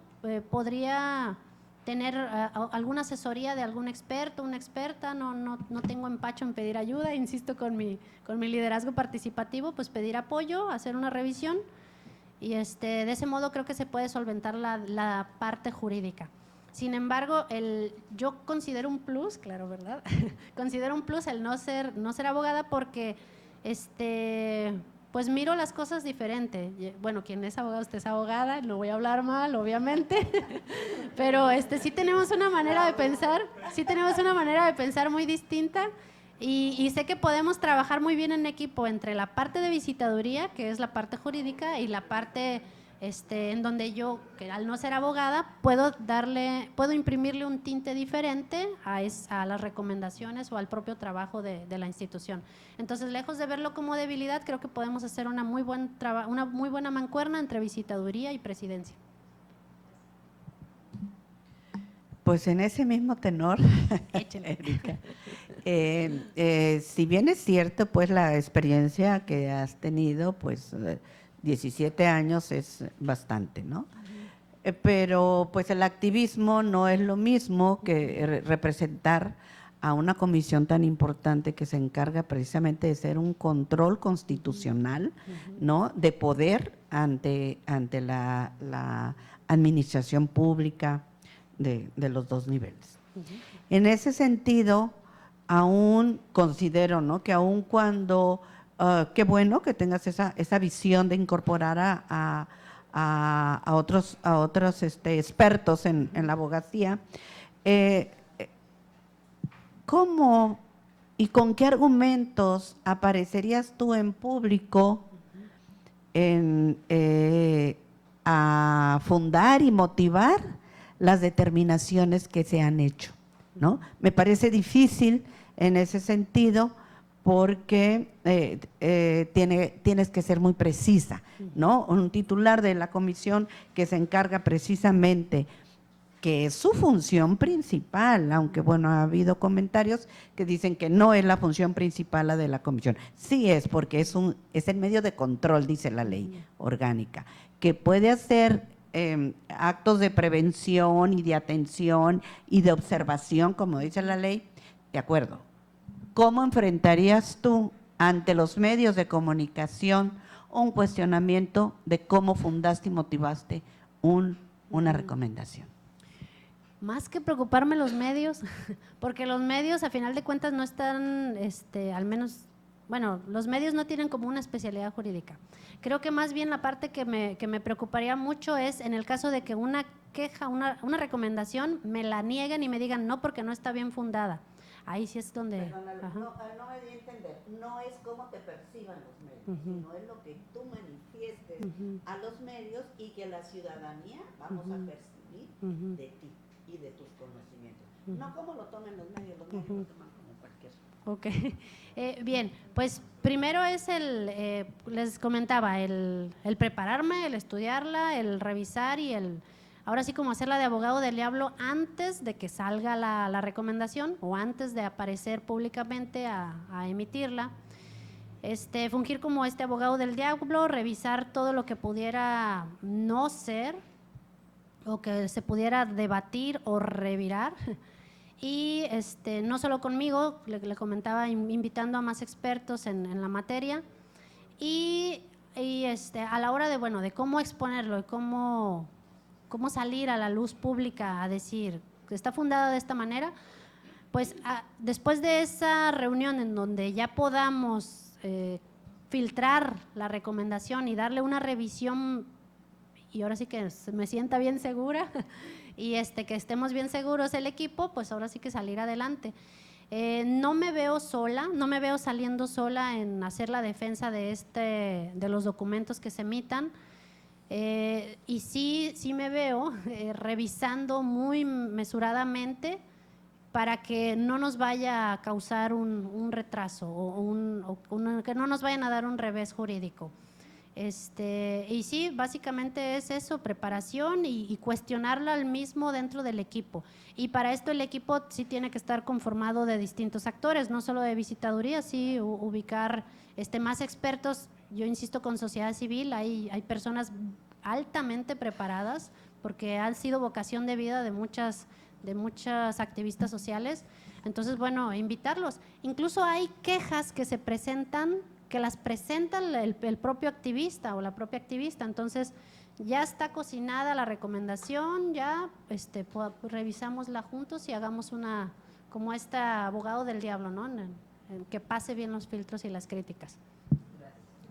S2: podría tener alguna asesoría de algún experto, una experta, no tengo empacho en pedir ayuda, insisto con mi liderazgo participativo, pues pedir apoyo, hacer una revisión y de ese modo creo que se puede solventar la parte jurídica. Sin embargo, yo considero un plus, claro, ¿verdad? Considero un plus el no ser abogada porque pues miro las cosas diferente. Bueno, quien es abogado, usted es abogada, no voy a hablar mal, obviamente, pero sí tenemos una manera de pensar muy distinta y sé que podemos trabajar muy bien en equipo entre la parte de visitaduría, que es la parte jurídica, y la parte en donde yo, que al no ser abogada, puedo imprimirle un tinte diferente a las recomendaciones o al propio trabajo de la institución. Entonces, lejos de verlo como debilidad, creo que podemos hacer una muy buena mancuerna entre visitaduría y presidencia.
S7: Pues en ese mismo tenor, Erika, si bien es cierto, pues la experiencia que has tenido, pues 17 años es bastante, ¿no? Pero pues el activismo no es lo mismo que representar a una comisión tan importante que se encarga precisamente de ser un control constitucional, ¿no? De poder ante la administración pública de los dos niveles. En ese sentido, aún considero, ¿no?, que aún cuando qué bueno que tengas esa visión de incorporar a otros expertos en la abogacía. ¿Cómo y con qué argumentos aparecerías tú en público a fundar y motivar las determinaciones que se han hecho, ¿no? Me parece difícil en ese sentido porque tienes que ser muy precisa, ¿no? Un titular de la comisión que se encarga precisamente, que es su función principal, aunque bueno, ha habido comentarios que dicen que no es la función principal la de la comisión. Sí es, porque es el medio de control, dice la ley orgánica, que puede hacer actos de prevención y de atención y de observación, como dice la ley, de acuerdo. ¿Cómo enfrentarías tú ante los medios de comunicación un cuestionamiento de cómo fundaste y motivaste una recomendación?
S2: Más que preocuparme los medios, porque los medios a final de cuentas no están, al menos, bueno, los medios no tienen como una especialidad jurídica. Creo que más bien la parte que me preocuparía mucho es en el caso de que una queja, una recomendación, me la nieguen y me digan no porque no está bien fundada. Ahí sí es donde…
S7: Perdóname, no me di a entender, no es cómo te perciban los medios, sino es lo que tú manifiestes a los medios y que la ciudadanía vamos a percibir de ti y de tus conocimientos. No como lo tomen los medios lo toman como cualquier.
S2: Ok, bien, pues primero es les comentaba, el prepararme, el estudiarla, el revisar y ahora sí como hacerla de abogado del diablo antes de que salga la recomendación o antes de aparecer públicamente a emitirla. Fungir como abogado del diablo, revisar todo lo que pudiera no ser o que se pudiera debatir o revirar. Y no solo conmigo, le comentaba, invitando a más expertos en la materia y a la hora de cómo exponerlo y cómo salir a la luz pública a decir que está fundada de esta manera, pues después de esa reunión en donde ya podamos filtrar la recomendación y darle una revisión y ahora sí que me sienta bien segura y que estemos bien seguros el equipo, pues ahora sí que salir adelante. No me veo sola, no me veo saliendo sola en hacer la defensa de los documentos que se emitan. Y sí me veo revisando muy mesuradamente para que no nos vaya a causar un retraso o que no nos vayan a dar un revés jurídico. Y sí, básicamente es eso, preparación y cuestionarla al mismo dentro del equipo. Y para esto el equipo sí tiene que estar conformado de distintos actores, no solo de visitaduría, sí ubicar más expertos. Yo insisto, con sociedad civil hay personas altamente preparadas porque han sido vocación de vida de muchas activistas sociales. Entonces, bueno, invitarlos. Incluso hay quejas que se presentan, que las presenta el propio activista o la propia activista. Entonces, ya está cocinada la recomendación, ya revisámosla juntos y hagamos como abogado del diablo, ¿no? En que pase bien los filtros y las críticas.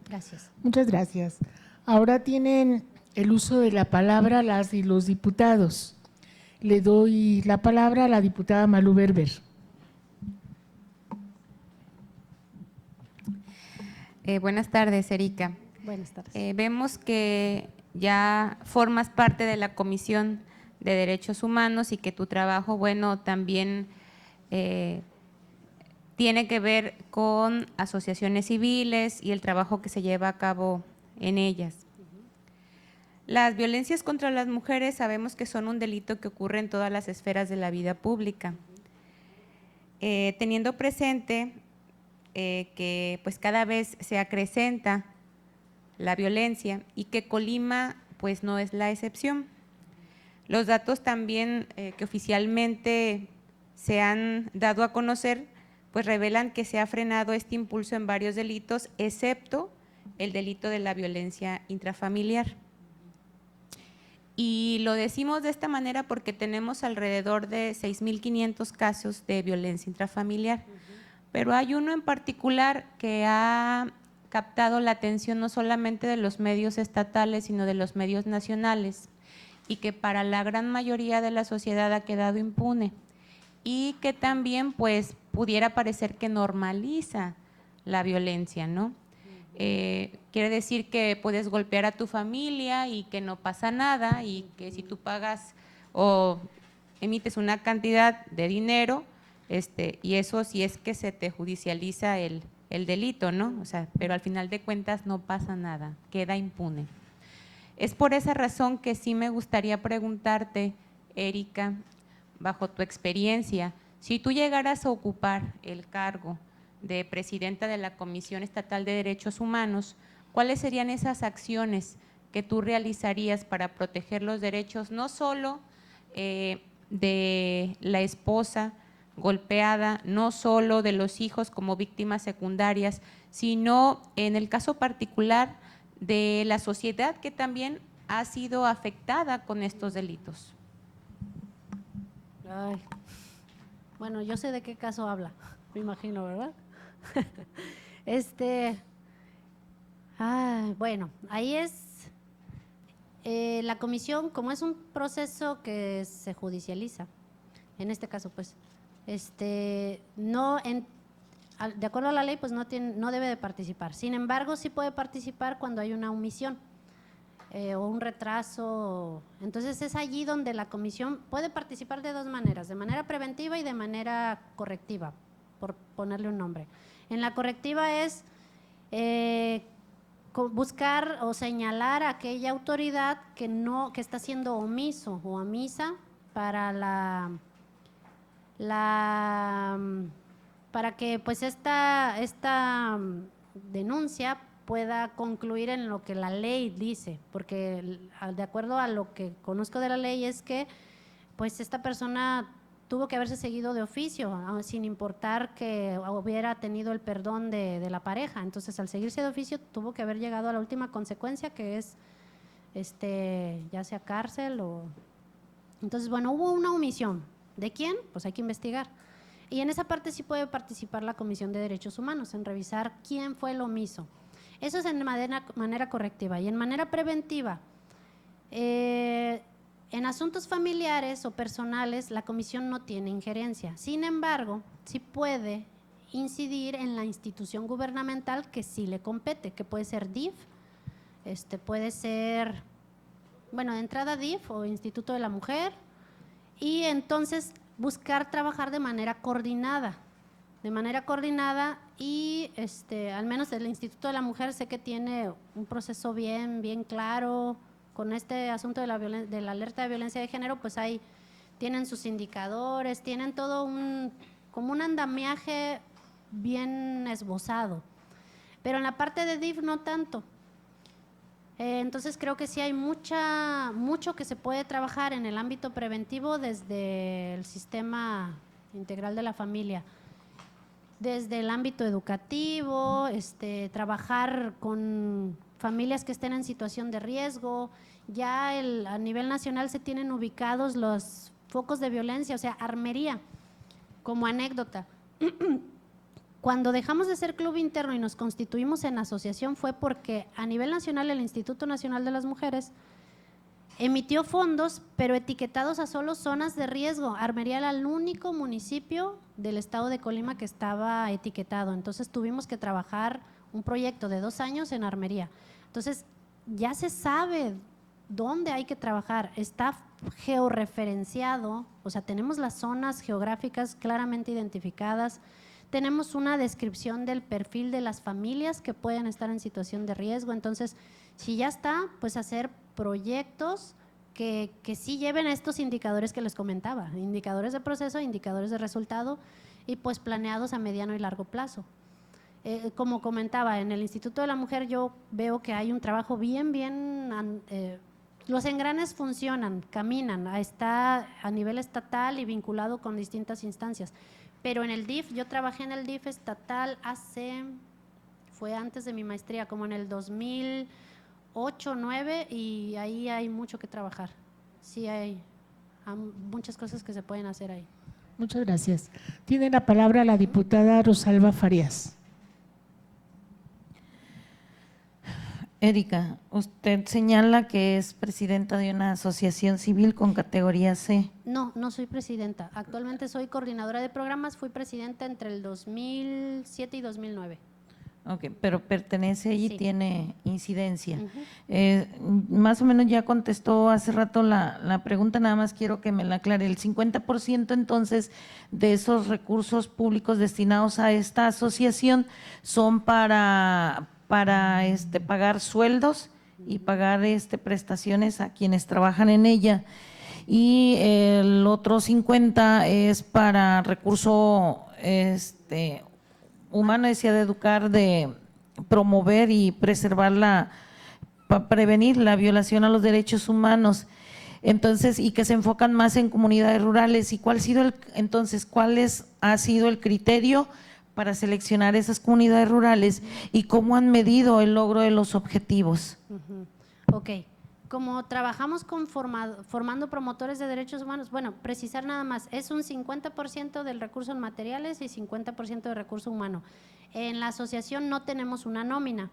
S2: Gracias.
S1: Muchas gracias. Ahora tienen el uso de la palabra las y los diputados. Le doy la palabra a la diputada Malú Berber.
S8: Buenas tardes, Erika.
S2: Buenas tardes.
S8: Vemos que ya formas parte de la Comisión de Derechos Humanos y que tu trabajo, bueno, también tiene que ver con asociaciones civiles y el trabajo que se lleva a cabo en ellas. Las violencias contra las mujeres sabemos que son un delito que ocurre en todas las esferas de la vida pública. Teniendo presente que pues cada vez se acrecenta la violencia y que Colima pues no es la excepción. Los datos también que oficialmente se han dado a conocer pues revelan que se ha frenado este impulso en varios delitos, excepto el delito de la violencia intrafamiliar. Y lo decimos de esta manera porque tenemos alrededor de 6.500 casos de violencia intrafamiliar. Pero hay uno en particular que ha captado la atención no solamente de los medios estatales, sino de los medios nacionales, y que para la gran mayoría de la sociedad ha quedado impune, y que también pues pudiera parecer que normaliza la violencia, ¿no? Quiere decir que puedes golpear a tu familia y que no pasa nada, y que si tú pagas o emites una cantidad de dinero, y eso sí es que se te judicializa el delito, ¿no? O sea, pero al final de cuentas no pasa nada, queda impune. Es por esa razón que sí me gustaría preguntarte, Erika, bajo tu experiencia, si tú llegaras a ocupar el cargo de presidenta de la Comisión Estatal de Derechos Humanos, ¿cuáles serían esas acciones que tú realizarías para proteger los derechos no solo de la esposa golpeada, no solo de los hijos como víctimas secundarias, sino en el caso particular de la sociedad que también ha sido afectada con estos delitos?
S2: Ay. Bueno, yo sé de qué caso habla, me imagino, ¿verdad? Bueno, ahí es la comisión, como es un proceso que se judicializa, en este caso pues, de acuerdo a la ley pues no debe de participar. Sin embargo, sí puede participar cuando hay una omisión o un retraso. Entonces es allí donde la comisión puede participar de dos maneras, de manera preventiva y de manera correctiva, por ponerle un nombre. En la correctiva es buscar o señalar a aquella autoridad que está siendo omiso o omisa para para que pues esta denuncia pueda concluir en lo que la ley dice, porque de acuerdo a lo que conozco de la ley es que pues esta persona tuvo que haberse seguido de oficio, sin importar que hubiera tenido el perdón de la pareja. Entonces, al seguirse de oficio, tuvo que haber llegado a la última consecuencia, que es ya sea cárcel o… Entonces, bueno, hubo una omisión. ¿De quién? Pues hay que investigar. Y en esa parte sí puede participar la Comisión de Derechos Humanos, en revisar quién fue el omiso. Eso es en manera correctiva. Y en manera preventiva, en asuntos familiares o personales, la comisión no tiene injerencia. Sin embargo, sí puede incidir en la institución gubernamental que sí le compete, que puede ser DIF, puede ser, bueno, de entrada DIF o Instituto de la Mujer, y entonces buscar trabajar de manera coordinada y al menos el Instituto de la Mujer sé que tiene un proceso bien claro con este asunto de la alerta de violencia de género, pues tienen sus indicadores, tienen todo como un andamiaje bien esbozado. Pero en la parte de DIF no tanto. Entonces creo que sí hay mucho que se puede trabajar en el ámbito preventivo desde el sistema integral de la familia, desde el ámbito educativo, trabajar con familias que estén en situación de riesgo. Ya a nivel nacional se tienen ubicados los focos de violencia, o sea, Armería, como anécdota. Cuando dejamos de ser club interno y nos constituimos en asociación fue porque a nivel nacional el Instituto Nacional de las Mujeres emitió fondos, pero etiquetados a solo zonas de riesgo. Armería era el único municipio del estado de Colima que estaba etiquetado. Entonces tuvimos que trabajar un proyecto de 2 años en Armería. Entonces ya se sabe dónde hay que trabajar, está georreferenciado, o sea, tenemos las zonas geográficas claramente identificadas. Tenemos una descripción del perfil de las familias que pueden estar en situación de riesgo. Entonces, si ya está, pues hacer proyectos que sí lleven estos indicadores que les comentaba, indicadores de proceso, indicadores de resultado y pues planeados a mediano y largo plazo. Como comentaba, en el Instituto de la Mujer yo veo que hay un trabajo los engranes funcionan, caminan, está a nivel estatal y vinculado con distintas instancias. Pero en el DIF, yo trabajé en el DIF estatal fue antes de mi maestría, como en el 2008, 2009, y ahí hay mucho que trabajar. Sí, hay muchas cosas que se pueden hacer ahí.
S1: Muchas gracias. Tiene la palabra la diputada Rosalba Farías.
S9: Erika, usted señala que es presidenta de una asociación civil con categoría C.
S2: No soy presidenta. Actualmente soy coordinadora de programas. Fui presidenta entre el 2007 y 2009.
S9: Ok, pero pertenece y
S2: Sí.
S9: tiene incidencia. Más o menos ya contestó hace rato la pregunta, nada más quiero que me la aclare. El 50% entonces de esos recursos públicos destinados a esta asociación son para pagar sueldos y pagar prestaciones a quienes trabajan en ella, y el otro 50 es para recurso humano, decía, de educar, de promover y preservar prevenir la violación a los derechos humanos. Entonces, y que se enfocan más en comunidades rurales. ¿Y cuál ha sido el criterio para seleccionar esas comunidades rurales y cómo han medido el logro de los objetivos?
S2: Ok, como trabajamos formando promotores de derechos humanos, bueno, precisar nada más, es un 50% del recurso en materiales y 50% de recurso humano. En la asociación no tenemos una nómina.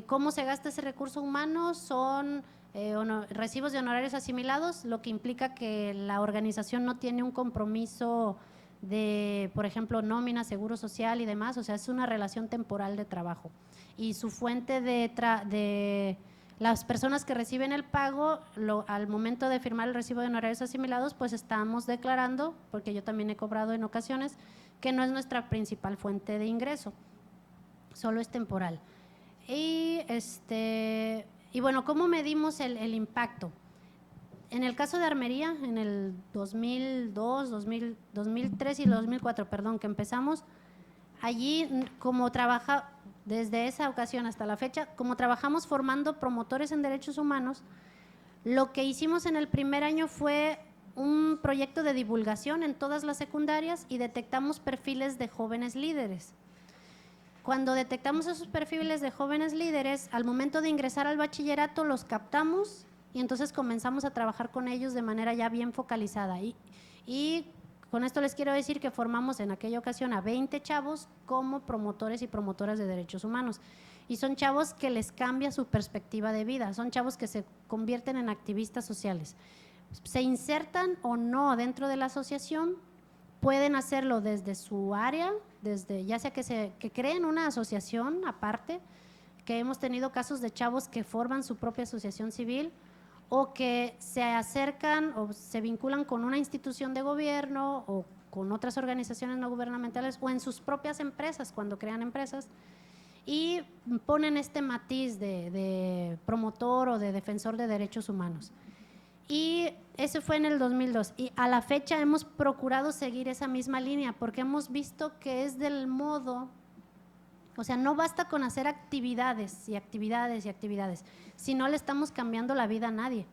S2: ¿Cómo se gasta ese recurso humano? Son recibos de honorarios asimilados, lo que implica que la organización no tiene un compromiso de, por ejemplo, nómina, seguro social y demás, o sea, es una relación temporal de trabajo. Y su fuente de las personas que reciben el pago, al momento de firmar el recibo de honorarios asimilados, pues estamos declarando, porque yo también he cobrado en ocasiones, que no es nuestra principal fuente de ingreso, solo es temporal. Y bueno, ¿cómo medimos el impacto? En el caso de Armería, en el 2002, 2003 y 2004, perdón, que empezamos, allí desde esa ocasión hasta la fecha, como trabajamos formando promotores en derechos humanos, lo que hicimos en el primer año fue un proyecto de divulgación en todas las secundarias y detectamos perfiles de jóvenes líderes. Cuando detectamos esos perfiles de jóvenes líderes, al momento de ingresar al bachillerato los captamos y entonces comenzamos a trabajar con ellos de manera ya bien focalizada. Y con esto les quiero decir que formamos en aquella ocasión a 20 chavos como promotores y promotoras de derechos humanos. Y son chavos que les cambia su perspectiva de vida, son chavos que se convierten en activistas sociales. Se insertan o no dentro de la asociación, pueden hacerlo desde su área, ya sea que creen una asociación aparte, que hemos tenido casos de chavos que forman su propia asociación civil, o que se acercan o se vinculan con una institución de gobierno o con otras organizaciones no gubernamentales o en sus propias empresas, cuando crean empresas, y ponen este matiz de promotor o de defensor de derechos humanos. Y eso fue en el 2002 y a la fecha hemos procurado seguir esa misma línea porque hemos visto que es del modo, o sea, no basta con hacer actividades y actividades y actividades, si no le estamos cambiando la vida a nadie.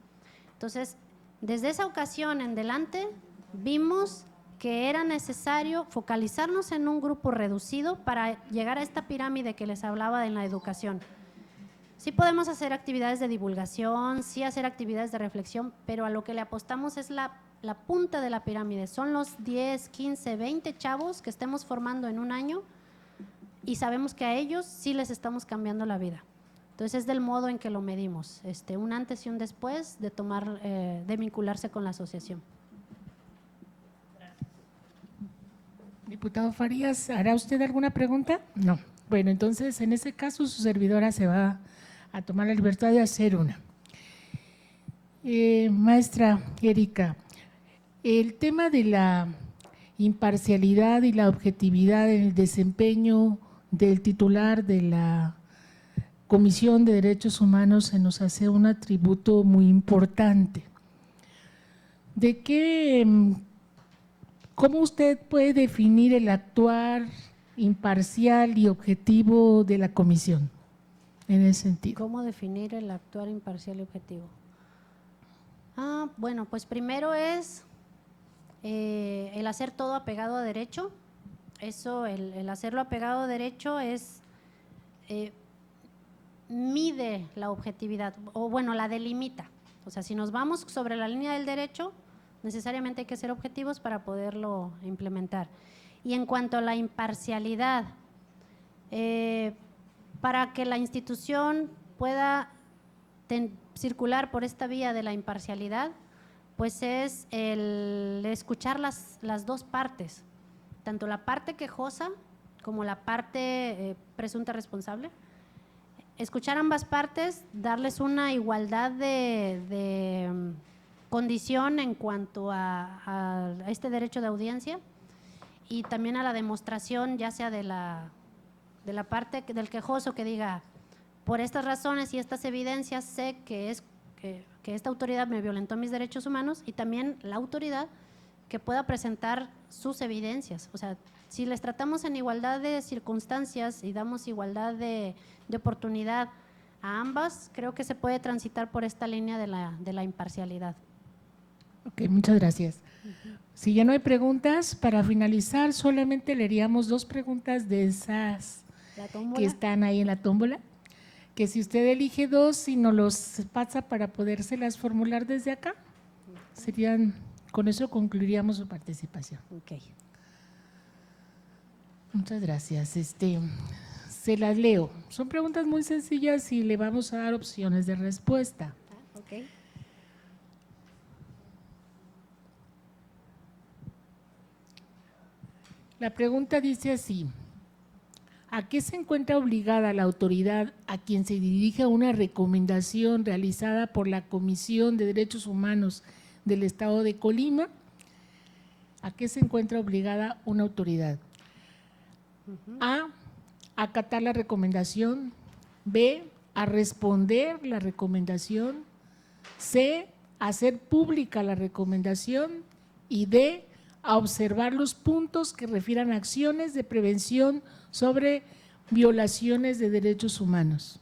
S2: Entonces, desde esa ocasión en adelante vimos que era necesario focalizarnos en un grupo reducido para llegar a esta pirámide que les hablaba en la educación. Sí podemos hacer actividades de divulgación, sí hacer actividades de reflexión, pero a lo que le apostamos es la punta de la pirámide. Son los 10, 15, 20 chavos que estemos formando en un año y sabemos que a ellos sí les estamos cambiando la vida. Entonces es del modo en que lo medimos, un antes y un después de tomar, de vincularse con la asociación.
S1: Diputado Farías, ¿hará usted alguna pregunta? No. Bueno, entonces en ese caso su servidora se va a tomar la libertad de hacer una. Maestra Erika, el tema de la imparcialidad y la objetividad en el desempeño del titular de la Comisión de Derechos Humanos se nos hace un atributo muy importante. ¿De qué, cómo usted puede definir el actuar imparcial y objetivo de la comisión en ese sentido?
S2: ¿Cómo definir el actuar imparcial y objetivo? Bueno, pues primero es el hacer todo apegado a derecho. Eso, el hacerlo apegado a derecho es, mide la objetividad, o bueno, la delimita. O sea, si nos vamos sobre la línea del derecho, necesariamente hay que ser objetivos para poderlo implementar. Y en cuanto a la imparcialidad, para que la institución pueda circular por esta vía de la imparcialidad, pues es el escuchar las dos partes, tanto la parte quejosa como la parte presunta responsable. Escuchar ambas partes, darles una igualdad de condición en cuanto a este derecho de audiencia y también a la demostración, ya sea de la parte del quejoso que diga, por estas razones y estas evidencias sé que esta autoridad me violentó mis derechos humanos, y también la autoridad que pueda presentar sus evidencias. O sea, si les tratamos en igualdad de circunstancias y damos igualdad de oportunidad a ambas, creo que se puede transitar por esta línea de la imparcialidad.
S1: Ok, muchas gracias. Si ya no hay preguntas, para finalizar solamente leeríamos 2 preguntas de esas que están ahí en la tómbola, que si usted elige 2 y nos los pasa para podérselas formular desde acá, serían, con eso concluiríamos su participación.
S2: Ok.
S1: Muchas gracias. Se las leo. Son preguntas muy sencillas y le vamos a dar opciones de respuesta.
S2: Ok.
S1: La pregunta dice así: ¿a qué se encuentra obligada la autoridad a quien se dirige una recomendación realizada por la Comisión de Derechos Humanos del Estado de Colima? ¿A qué se encuentra obligada una autoridad? A, acatar la recomendación. B, a responder la recomendación. C, hacer pública la recomendación. Y D, a observar los puntos que refieran a acciones de prevención sobre violaciones de derechos humanos.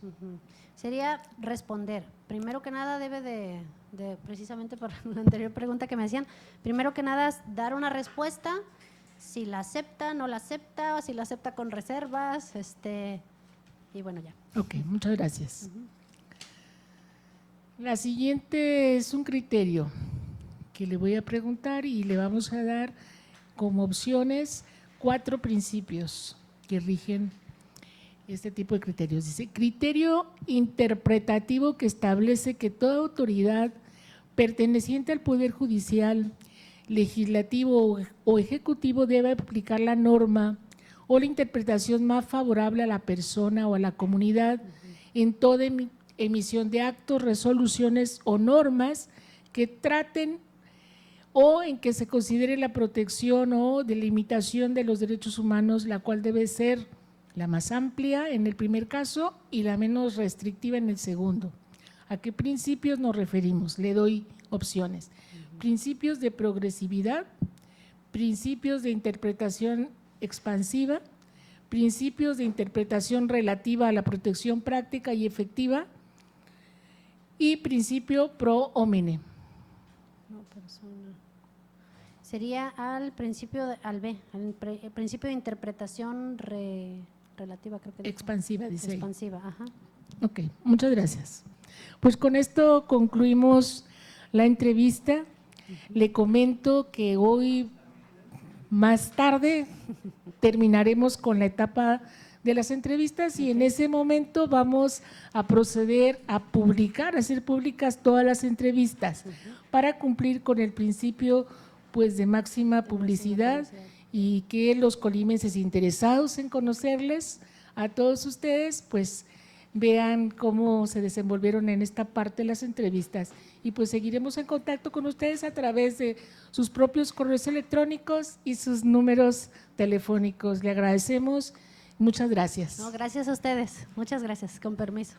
S2: Sería responder. Primero que nada debe de precisamente por la anterior pregunta que me hacían, primero que nada es dar una respuesta, si la acepta, no la acepta, si la acepta con reservas, y bueno, ya.
S1: Ok, muchas gracias. La siguiente es un criterio que le voy a preguntar y le vamos a dar como opciones 4 principios que rigen este tipo de criterios. Dice, criterio interpretativo que establece que toda autoridad perteneciente al Poder Judicial, Legislativo o Ejecutivo debe aplicar la norma o la interpretación más favorable a la persona o a la comunidad en toda emisión de actos, resoluciones o normas que traten o en que se considere la protección o delimitación de los derechos humanos, la cual debe ser la más amplia en el primer caso y la menos restrictiva en el segundo. ¿A qué principios nos referimos? Le doy opciones. Principios de progresividad, principios de interpretación expansiva, principios de interpretación relativa a la protección práctica y efectiva y principio pro homine.
S2: No, persona. Sería al principio, al B, el principio de interpretación relativa, creo que dijo.
S1: Expansiva, dice ahí.
S2: Expansiva, ajá.
S1: Ok, muchas gracias. Pues con esto concluimos la entrevista. Le comento que hoy más tarde terminaremos con la etapa de las entrevistas y en ese momento vamos a proceder a publicar, a hacer públicas todas las entrevistas para cumplir con el principio pues de máxima publicidad y que los colimenses interesados en conocerles a todos ustedes pues vean cómo se desenvolvieron en esta parte de las entrevistas y pues seguiremos en contacto con ustedes a través de sus propios correos electrónicos y sus números telefónicos. Le agradecemos, muchas gracias.
S2: No, gracias a ustedes, muchas gracias, con permiso.